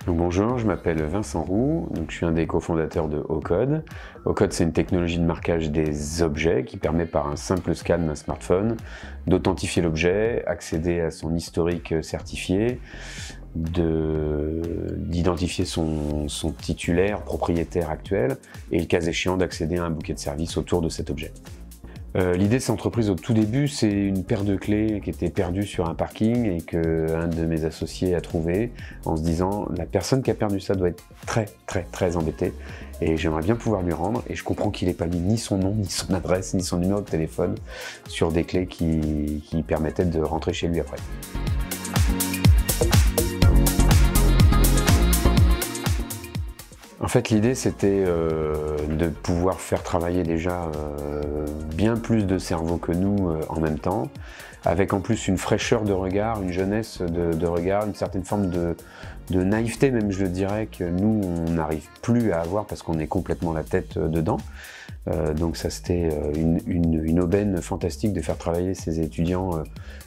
Donc bonjour, je m'appelle Vincent Roux, je suis un des cofondateurs de Ocode. Ocode, c'est une technologie de marquage des objets qui permet par un simple scan d'un smartphone d'authentifier l'objet, accéder à son historique certifié, d'identifier son titulaire, propriétaire actuel et le cas échéant d'accéder à un bouquet de services autour de cet objet. L'idée de cette entreprise au tout début, c'est une paire de clés qui était perdue sur un parking et qu'un de mes associés a trouvé en se disant la personne qui a perdu ça doit être très embêtée et j'aimerais bien pouvoir lui rendre, et je comprends qu'il n'ait pas mis ni son nom, ni son adresse, ni son numéro de téléphone sur des clés qui permettaient de rentrer chez lui après. En fait, l'idée, c'était de pouvoir faire travailler déjà bien plus de cerveaux que nous en même temps, avec en plus une fraîcheur de regard, une jeunesse de regard, une certaine forme de naïveté même, je le dirais, que nous, on n'arrive plus à avoir parce qu'on est complètement la tête dedans. Donc ça, c'était une aubaine fantastique de faire travailler ces étudiants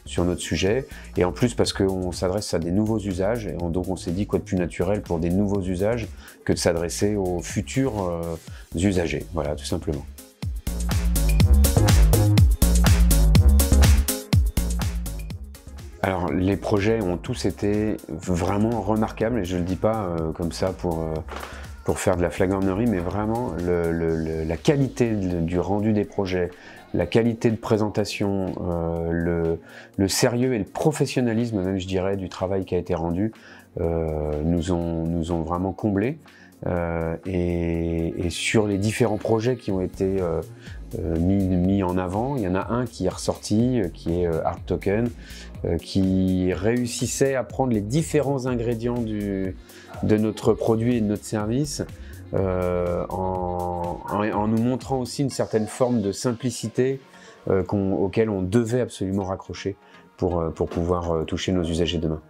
sur notre sujet. Et en plus parce qu'on s'adresse à des nouveaux usages, et donc on s'est dit quoi de plus naturel pour des nouveaux usages que de s'adresser aux futurs usagers. Voilà, tout simplement. Alors les projets ont tous été vraiment remarquables, et je ne le dis pas comme ça pour faire de la flagornerie, mais vraiment la qualité du rendu des projets, la qualité de présentation, le sérieux et le professionnalisme même, je dirais, du travail qui a été rendu nous ont vraiment comblés. Et sur les différents projets qui ont été mis en avant, il y en a un qui est ressorti, qui est Art Token, qui réussissait à prendre les différents ingrédients de notre produit et de notre service en nous montrant aussi une certaine forme de simplicité auquel on devait absolument raccrocher pour pouvoir toucher nos usagers demain.